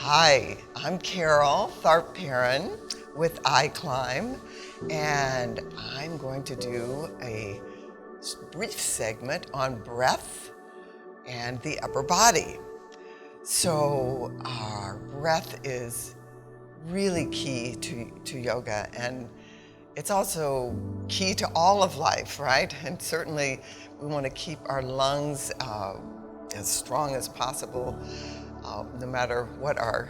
Hi, I'm Carol Tharp-Perrin with iClimb, and I'm going to do a brief segment on breath and the upper body. So our breath is really key to yoga, and it's also key to all of life, right? And certainly we want to keep our lungs as strong as possible, no matter what our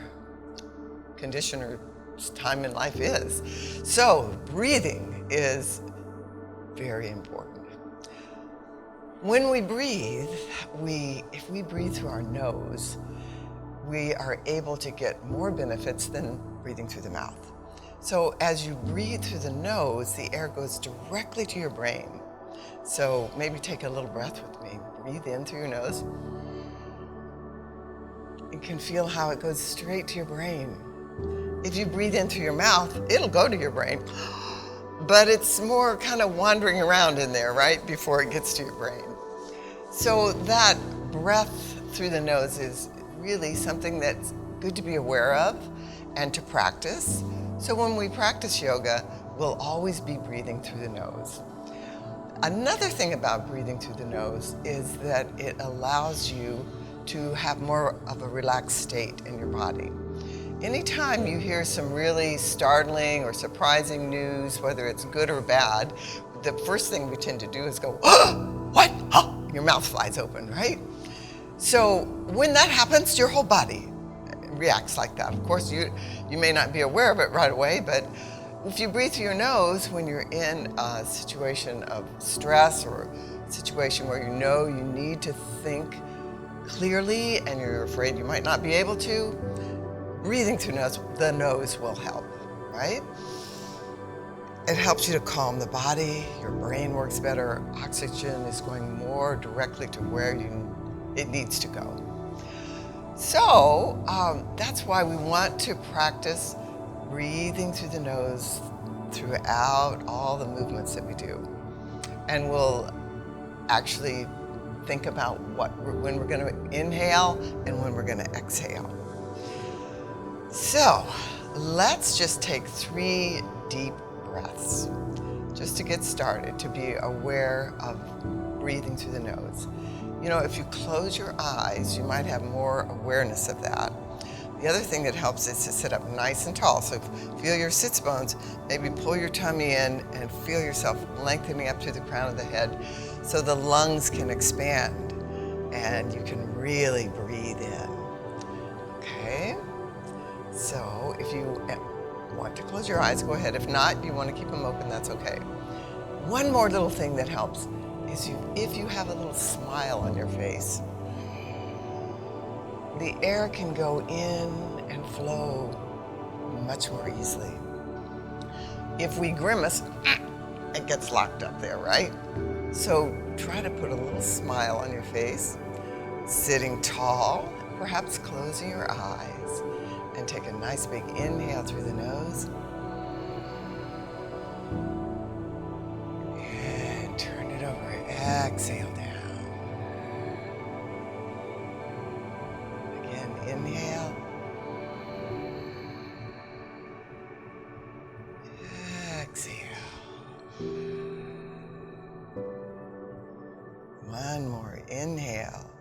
condition or time in life is. So breathing is very important. When we breathe, if we breathe through our nose, we are able to get more benefits than breathing through the mouth. So as you breathe through the nose, the air goes directly to your brain. So maybe take a little breath with me. Breathe in through your nose. You can feel how it goes straight to your brain. If you breathe in through your mouth, it'll go to your brain, but it's more kind of wandering around in there, right, before it gets to your brain. So that breath through the nose is really something that's good to be aware of and to practice. So when we practice yoga, we'll always be breathing through the nose. Another thing about breathing through the nose is that it allows you to have more of a relaxed state in your body. Anytime you hear some really startling or surprising news, whether it's good or bad, the first thing we tend to do is go, oh, what? Oh, your mouth flies open, right? So when that happens, your whole body reacts like that. Of course, you may not be aware of it right away, but if you breathe through your nose when you're in a situation of stress or a situation where you know you need to think clearly and you're afraid you might not be able to, breathing through the nose will help, right? It helps you to calm the body, your brain works better, oxygen is going more directly to where it needs to go. So that's why we want to practice breathing through the nose throughout all the movements that we do. And we'll actually think about when we're going to inhale and when we're going to exhale. So let's just take 3 deep breaths just to get started, to be aware of breathing through the nose. You know, if you close your eyes, you might have more awareness of that. The other thing that helps is to sit up nice and tall. So feel your sits bones, maybe pull your tummy in and feel yourself lengthening up through the crown of the head so the lungs can expand and you can really breathe in. Okay? So if you want to close your eyes, go ahead. If not, you want to keep them open, that's okay. One more little thing that helps is if you have a little smile on your face, the air can go in and flow much more easily. If we grimace, it gets locked up there, right? So try to put a little smile on your face, sitting tall, perhaps closing your eyes, and take a nice big inhale through the nose. And turn it over, exhale down. Inhale. Exhale. One more. Inhale.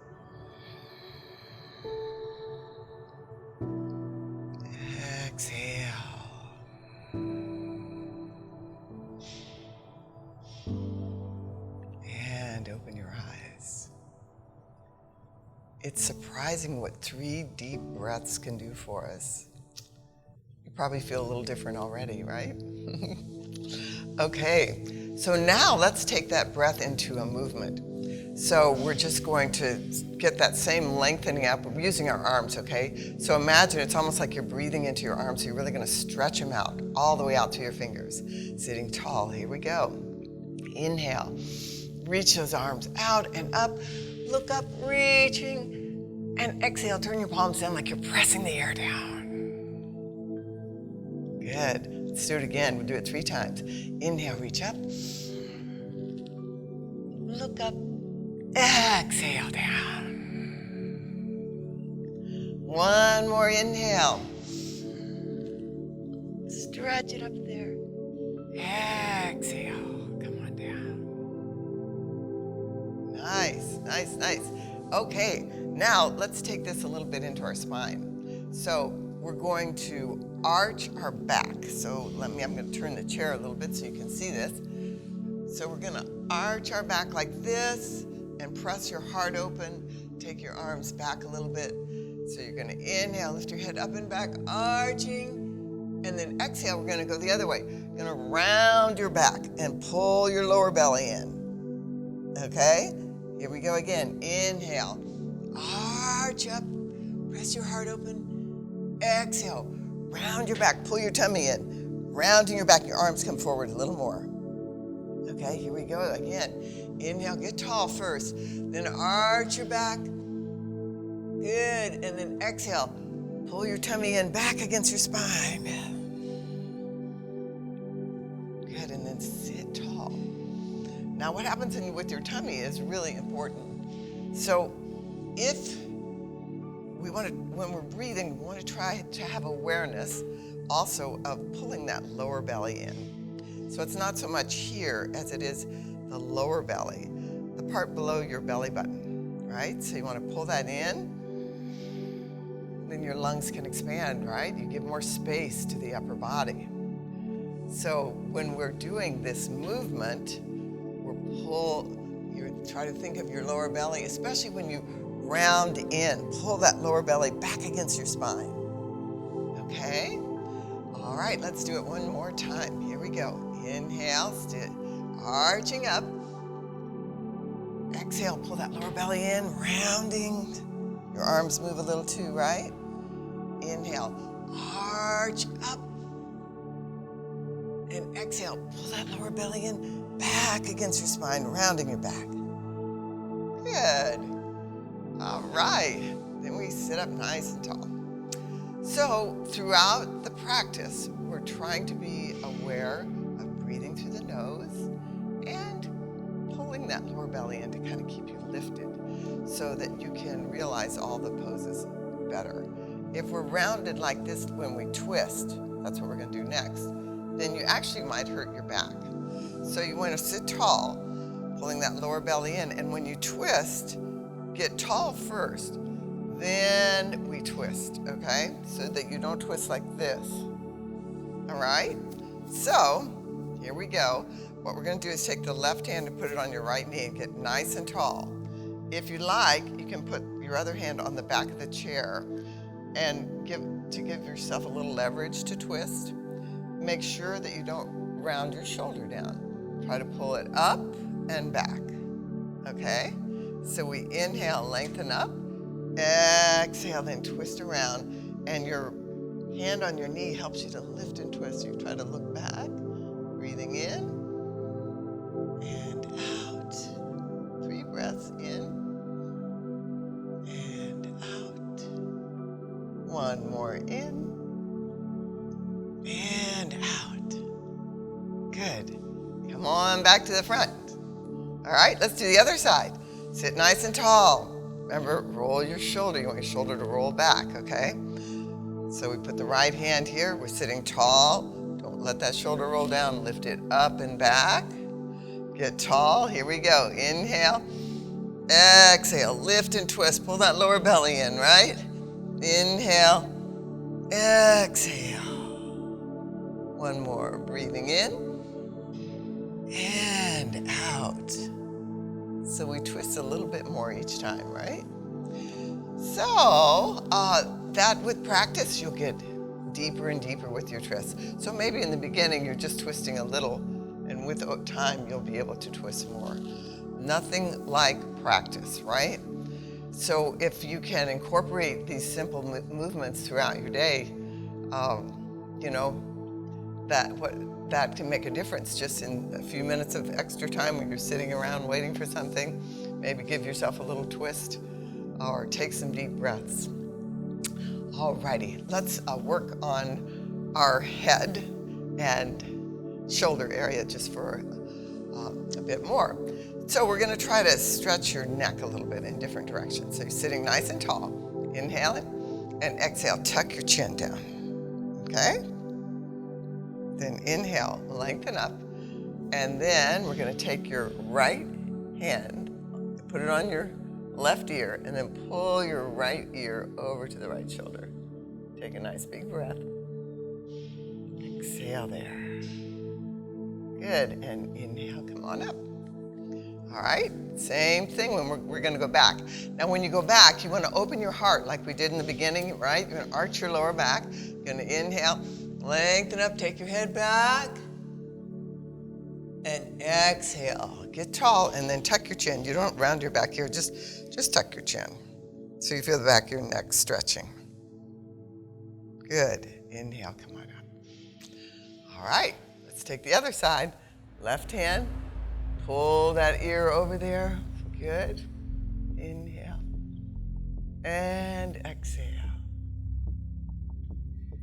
Exhale. And open your eyes. It's surprising what 3 deep breaths can do for us. You probably feel a little different already, right? Okay, so now let's take that breath into a movement. So we're just going to get that same lengthening up. We're using our arms, okay? So imagine it's almost like you're breathing into your arms. So you're really going to stretch them out, all the way out to your fingers. Sitting tall, here we go. Inhale, reach those arms out and up. Look up, reaching, and exhale, turn your palms down like you're pressing the air down. Good. Let's do it again. We'll do it 3 times. Inhale, reach up. Look up. Exhale down. One One more inhale. Stretch it up there. Exhale. Come on down. Nice, nice, nice. Okay, now let's take this a little bit into our spine. So we're going to arch our back. So I'm going to turn the chair a little bit so you can see this. So we're going to arch our back like this and press your heart open. Take your arms back a little bit. So you're going to inhale, lift your head up and back, arching. And then exhale, we're going to go the other way. You're going to round your back and pull your lower belly in. Okay? Here we go again. Inhale. Arch up. Press your heart open. Exhale. Round your back. Pull your tummy in. Rounding your back. Your arms come forward a little more. Okay, here we go again. Inhale. Get tall first. Then arch your back. Good. And then exhale. Pull your tummy in back against your spine. Good. And then sit tall. Now, what happens with your tummy is really important. So, if we want to, when we're breathing, we want to try to have awareness also of pulling that lower belly in. So it's not so much here as it is the lower belly, the part below your belly button, right? So you want to pull that in. Then your lungs can expand, right? You give more space to the upper body. So when we're doing this movement, you try to think of your lower belly, especially when you round in. Pull that lower belly back against your spine. Okay? All right, let's do it one more time. Here we go. Inhale, arching up. Exhale, pull that lower belly in, rounding. Your arms move a little too, right? Inhale, arch up. And exhale, pull that lower belly in, back against your spine, rounding your back. Good. All right. Then we sit up nice and tall. So throughout the practice, we're trying to be aware of breathing through the nose and pulling that lower belly in to kind of keep you lifted so that you can realize all the poses better. If we're rounded like this when we twist, that's what we're going to do next, then you actually might hurt your back. So you want to sit tall, pulling that lower belly in, and when you twist, get tall first, then we twist, okay? So that you don't twist like this, all right? So, here we go. What we're going to do is take the left hand and put it on your right knee and get nice and tall. If you like, you can put your other hand on the back of the chair and give yourself a little leverage to twist. Make sure that you don't round your shoulder down. Try to pull it up and back, okay? So we inhale, lengthen up, exhale, then twist around, and your hand on your knee helps you to lift and twist. You try to look back, breathing in and out. 3 breaths in and out. 1 more in and out. Good. Come on back to the front. All right, let's do the other side. Sit nice and tall. Remember, roll your shoulder. You want your shoulder to roll back, okay? So we put the right hand here. We're sitting tall. Don't let that shoulder roll down. Lift it up and back. Get tall. Here we go. Inhale. Exhale. Lift and twist. Pull that lower belly in, right? Inhale. Exhale. 1 more. Breathing in and out. So we twist a little bit more each time, right? So that with practice, you'll get deeper and deeper with your twists. So maybe in the beginning, you're just twisting a little, and with time, you'll be able to twist more. Nothing like practice, right? So if you can incorporate these simple movements throughout your day, you know, that can make a difference just in a few minutes of extra time when you're sitting around waiting for something. Maybe give yourself a little twist or take some deep breaths. Alrighty, let's work on our head and shoulder area just for a bit more. So we're going to try to stretch your neck a little bit in different directions. So you're sitting nice and tall, inhaling, And exhale, tuck your chin down, okay? Then inhale, lengthen up. And then we're gonna take your right hand, put it on your left ear, and then pull your right ear over to the right shoulder. Take a nice big breath. Exhale there. Good, and inhale, come on up. All right, same thing when we're gonna go back. Now when you go back, you wanna open your heart like we did in the beginning, right? You're gonna arch your lower back. You're gonna inhale, lengthen up, take your head back. And exhale, get tall, and then tuck your chin. You don't round your back here, just tuck your chin. So you feel the back of your neck stretching. Good, inhale, come on up. All right, let's take the other side. Left hand, pull that ear over there. Good, inhale, and exhale.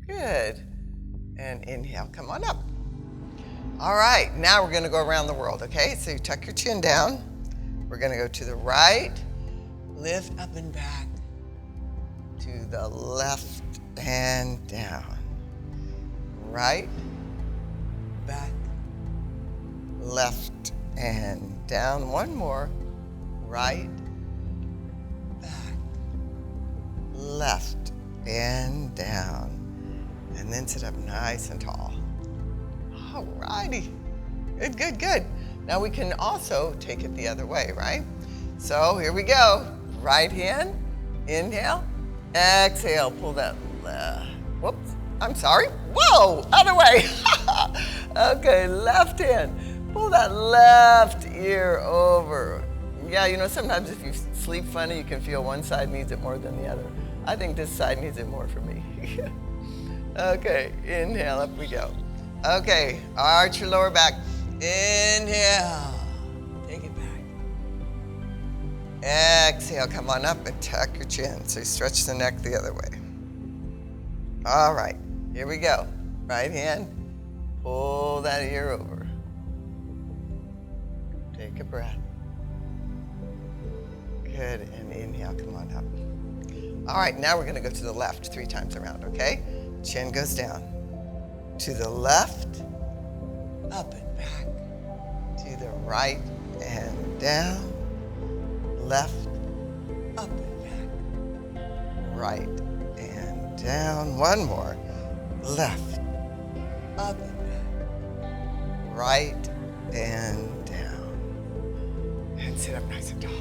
Good, and inhale, come on up. All right, now we're gonna go around the world, okay? So you tuck your chin down. We're gonna go to the right, lift up and back, to the left and down. Right, back, left and down. One more, right, back, left and down. And then sit up nice and tall. All righty, good, good, good. Now we can also take it the other way, right? So here we go. Right hand, inhale, exhale, pull that left, whoops, I'm sorry. Whoa, other way. Okay, left hand, pull that left ear over. Yeah, you know, sometimes if you sleep funny, you can feel one side needs it more than the other. I think this side needs it more for me. Okay, inhale, up we go. Okay, arch your lower back. Inhale, take it back. Exhale, come on up and tuck your chin. So you stretch the neck the other way. All right, here we go. Right hand, pull that ear over. Take a breath. Good, and inhale, come on up. All right, now we're gonna go to the left 3 times around, okay? Chin goes down. To the left, up and back. To the right and down. Left, up and back. Right and down. One more. Left, up and back. Right and down. And sit up nice and tall.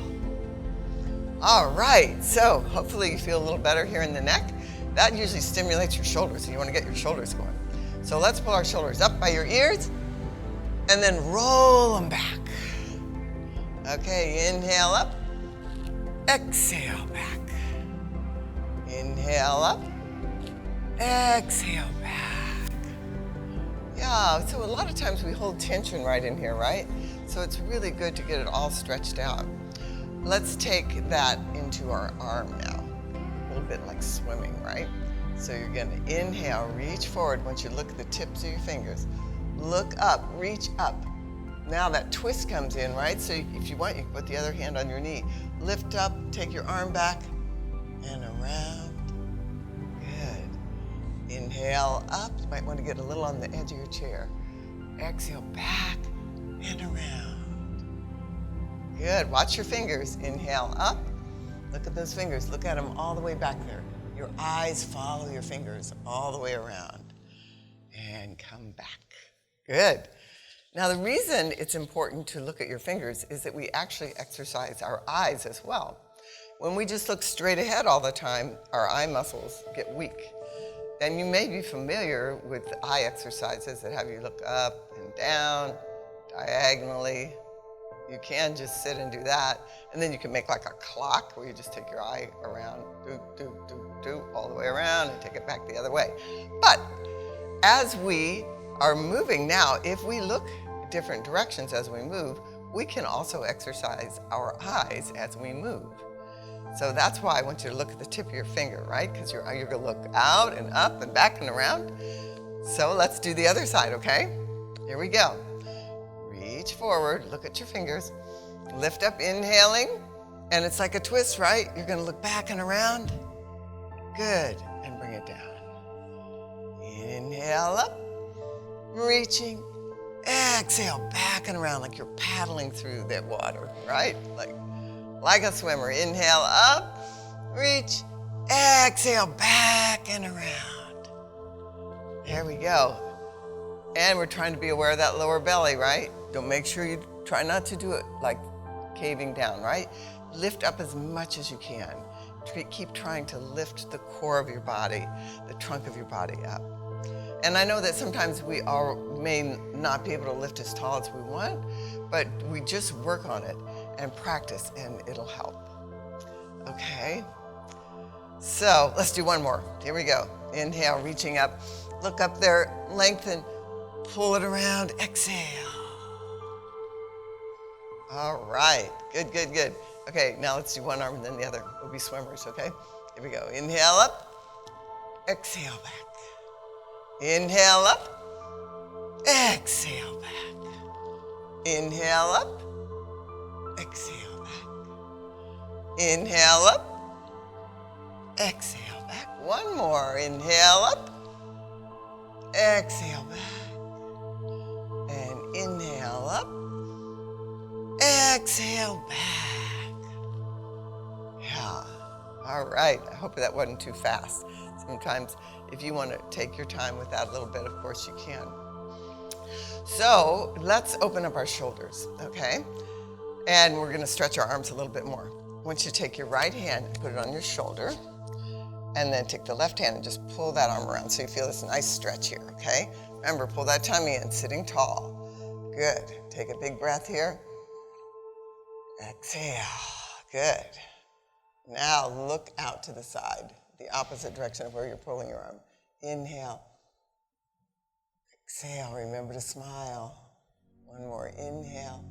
All right, so hopefully you feel a little better here in the neck. That usually stimulates your shoulders, so you want to get your shoulders going. So let's pull our shoulders up by your ears and then roll them back. Okay, inhale up, exhale back. Inhale up, exhale back. Yeah, so a lot of times we hold tension right in here, right? So it's really good to get it all stretched out. Let's take that into our arm now. A little bit like swimming, right? So you're gonna inhale, reach forward. Once you look at the tips of your fingers, look up, reach up. Now that twist comes in, right? So if you want, you can put the other hand on your knee. Lift up, take your arm back and around. Good. Inhale up. You might want to get a little on the edge of your chair. Exhale back and around. Good. Watch your fingers. Inhale up. Look at those fingers. Look at them all the way back there. Your eyes follow your fingers all the way around. And come back. Good. Now the reason it's important to look at your fingers is that we actually exercise our eyes as well. When we just look straight ahead all the time, our eye muscles get weak. And you may be familiar with eye exercises that have you look up and down, diagonally. You can just sit and do that. And then you can make like a clock where you just take your eye around, all the way around and take it back the other way. But as we are moving now, if we look different directions as we move, we can also exercise our eyes as we move. So that's why I want you to look at the tip of your finger, right? Because you're gonna look out and up and back and around. So let's do the other side, okay? Here we go. Reach forward, look at your fingers. Lift up, inhaling, and it's like a twist, right? You're gonna look back and around. Good, and bring it down. Inhale up, reaching. Exhale, back and around like you're paddling through that water, right? Like a swimmer. Inhale up, reach. Exhale, back and around. There we go. And we're trying to be aware of that lower belly, right? Don't make sure you try not to do it like caving down, right? Lift up as much as you can. Keep trying to lift the core of your body, the trunk of your body up. And I know that sometimes we may not be able to lift as tall as we want, but we just work on it and practice and it'll help. Okay? So let's do one more. Here we go. Inhale, reaching up. Look up there, lengthen, pull it around, exhale. All right, good, good, good. Okay, now let's do one arm and then the other. We'll be swimmers, okay? Here we go. Inhale up, exhale back. Inhale up, exhale back. Inhale up, exhale back. Inhale up, exhale back. One more. Inhale up, exhale back. And inhale up, exhale back. Yeah. All right. I hope that wasn't too fast. Sometimes if you want to take your time with that a little bit, of course you can. So let's open up our shoulders, okay? And we're going to stretch our arms a little bit more. I want you to take your right hand and put it on your shoulder, and then take the left hand and just pull that arm around so you feel this nice stretch here, okay? Remember, pull that tummy in, sitting tall. Good. Take a big breath here. Exhale. Good. Now look out to the side, the opposite direction of where you're pulling your arm. Inhale. Exhale. Remember to smile. One more. Inhale.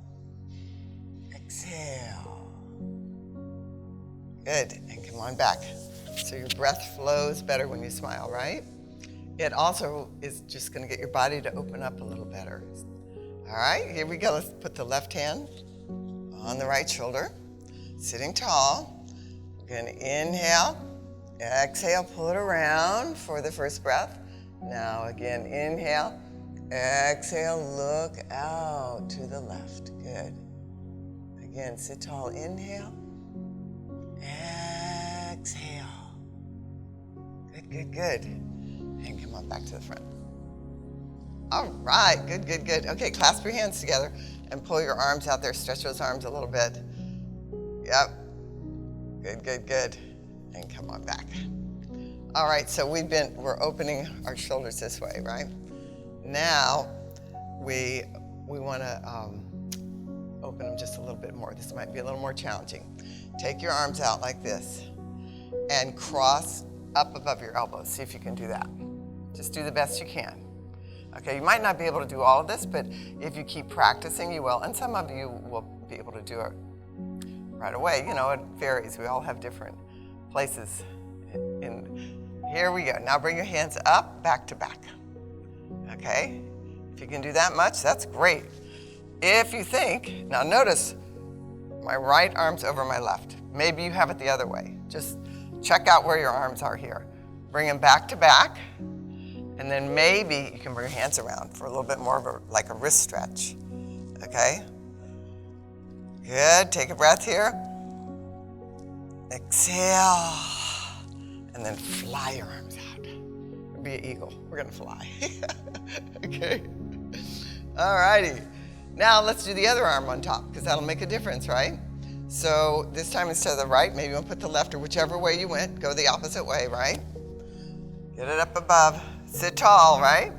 Exhale. Good. And come on back. So your breath flows better when you smile, right? It also is just going to get your body to open up a little better. All right, here we go. Let's put the left hand on the right shoulder, sitting tall. We're going to inhale, exhale, pull it around for the first breath. Now again, inhale, exhale, look out to the left. Good. Again, sit tall, inhale, exhale. Good, good, good. And come on back to the front. All right, good, good, good. Okay, clasp your hands together and pull your arms out there. Stretch those arms a little bit. Yep. Good, good, good. And come on back. All right, so we're opening our shoulders this way, right? Now, we want to open them just a little bit more. This might be a little more challenging. Take your arms out like this and cross up above your elbows. See if you can do that. Just do the best you can. Okay, you might not be able to do all of this, but if you keep practicing, you will. And some of you will be able to do it right away. You know, it varies. We all have different places. Here we go. Now bring your hands up, back to back. Okay? If you can do that much, that's great. If you think, now notice my right arm's over my left. Maybe you have it the other way. Just check out where your arms are here. Bring them back to back. And then maybe you can bring your hands around for a little bit more of like a wrist stretch. Okay? Good. Take a breath here. Exhale. And then fly your arms out. Be an eagle. We're going to fly. Okay? All righty. Now let's do the other arm on top because that'll make a difference, right? So this time instead of the right, maybe we'll put the left or whichever way you went. Go the opposite way, right? Get it up above. Sit tall, right?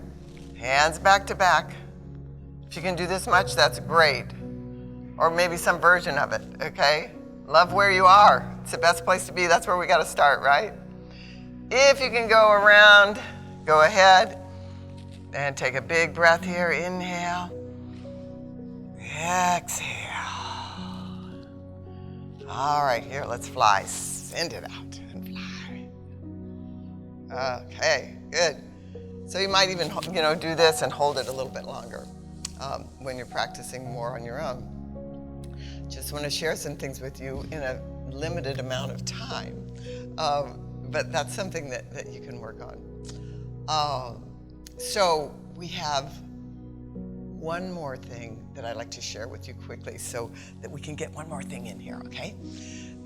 Hands back to back. If you can do this much, that's great. Or maybe some version of it, okay? Love where you are. It's the best place to be. That's where we got to start, right? If you can go around, go ahead. And take a big breath here. Inhale. Exhale. All right, here, let's fly. Send it out and fly. Okay, good. So you might even, do this and hold it a little bit longer when you're practicing more on your own. Just want to share some things with you in a limited amount of time. but that's something that you can work on. So we have one more thing that I'd like to share with you quickly so that we can get one more thing in here, okay?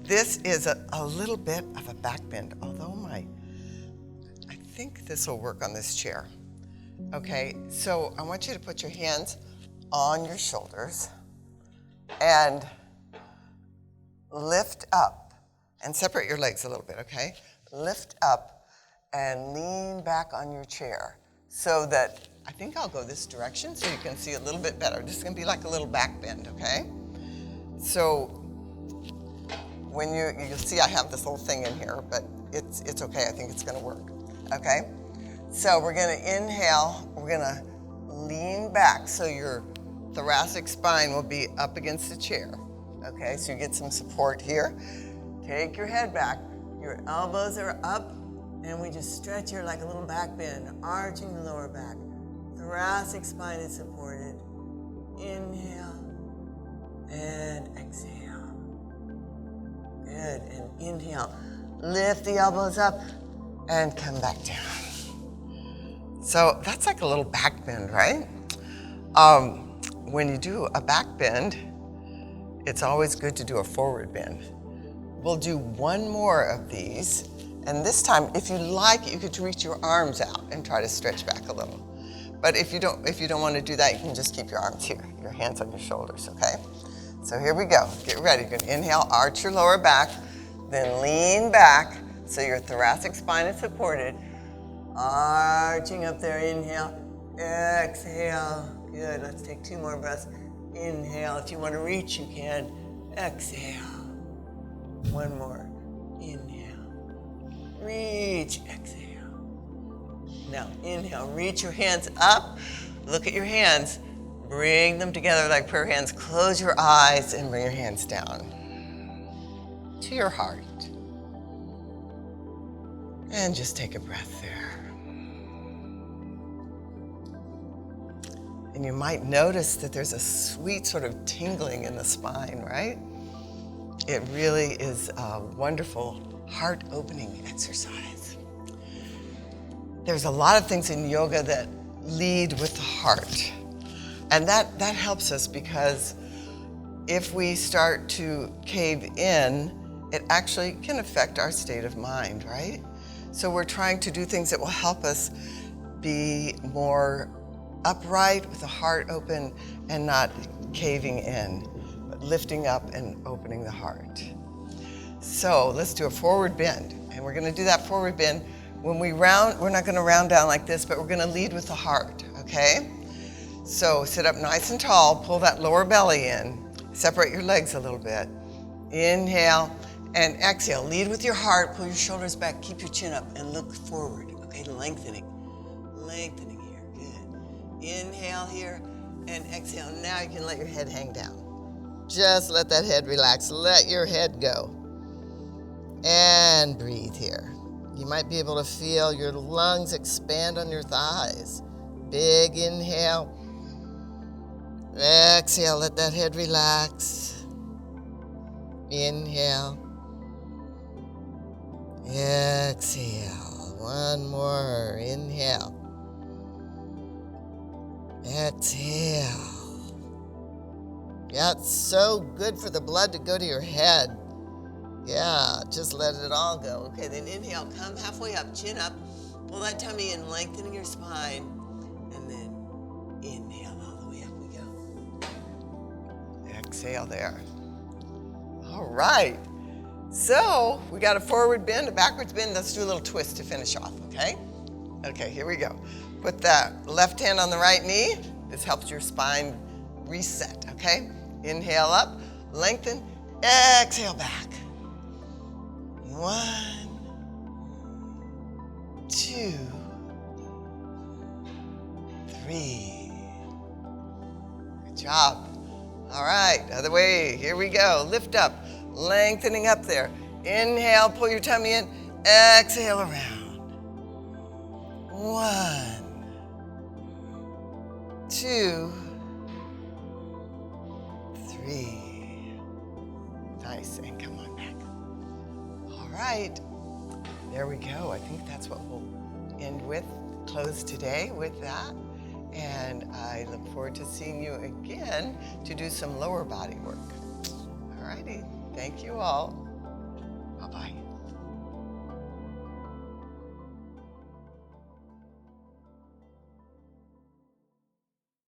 This is a little bit of a back bend, although I think this will work on this chair. Okay, so I want you to put your hands on your shoulders and lift up and separate your legs a little bit, okay? Lift up and lean back on your chair so that, I think I'll go this direction so you can see a little bit better. This is gonna be like a little back bend, okay? So when you'll see I have this little thing in here, but it's okay, I think it's gonna work, okay? So we're gonna inhale, we're gonna lean back so your thoracic spine will be up against the chair, okay? So you get some support here. Take your head back, your elbows are up, and we just stretch here like a little back bend, arching the lower back. Thoracic spine is supported. Inhale and exhale. Good, and inhale. Lift the elbows up and come back down. So that's like a little back bend, right? When you do a back bend, it's always good to do a forward bend. We'll do one more of these, and this time, if you like, you could reach your arms out and try to stretch back a little. But if you don't want to do that, you can just keep your arms here, your hands on your shoulders, okay? So here we go. Get ready. You're gonna inhale, arch your lower back, then lean back so your thoracic spine is supported. Arching up there, inhale, exhale. Good, let's take 2 more breaths. Inhale, if you want to reach, you can. Exhale. 1 more. Inhale. Reach, exhale. Now, inhale, reach your hands up. Look at your hands. Bring them together like prayer hands. Close your eyes and bring your hands down to your heart. And just take a breath there. And you might notice that there's a sweet sort of tingling in the spine, right? It really is a wonderful heart-opening exercise. There's a lot of things in yoga that lead with the heart. And that helps us because if we start to cave in, it actually can affect our state of mind, right? So we're trying to do things that will help us be more upright with the heart open and not caving in, but lifting up and opening the heart. So let's do a forward bend. And we're gonna do that forward bend. When we round, we're not gonna round down like this, but we're gonna lead with the heart, okay? So sit up nice and tall, pull that lower belly in, separate your legs a little bit. Inhale and exhale. Lead with your heart, pull your shoulders back, keep your chin up and look forward, okay? Lengthening here, good. Inhale here and exhale. Now you can let your head hang down. Just let that head relax, let your head go. And breathe here. You might be able to feel your lungs expand on your thighs. Big inhale. Exhale, let that head relax. Inhale. Exhale. 1 more. Inhale. Exhale. Yeah, it's so good for the blood to go to your head. Yeah, just let it all go. Okay, then inhale, come halfway up, chin up. Pull that tummy in, lengthening your spine. And then inhale all the way up we go. Exhale there. All right. So we got a forward bend, a backwards bend. Let's do a little twist to finish off, okay? Okay, here we go. Put that left hand on the right knee. This helps your spine reset, okay? Inhale up, lengthen, exhale back. 1, 2, 3. Good job. All right, other way. Here we go. Lift up, lengthening up there. Inhale, pull your tummy in. Exhale around. 1, 2, 3. Nice, and come on back. All right, There we go. I think that's what we'll end with, close today with that. And I look forward to seeing you again to do some lower body work. All righty. Thank you all. Bye-bye.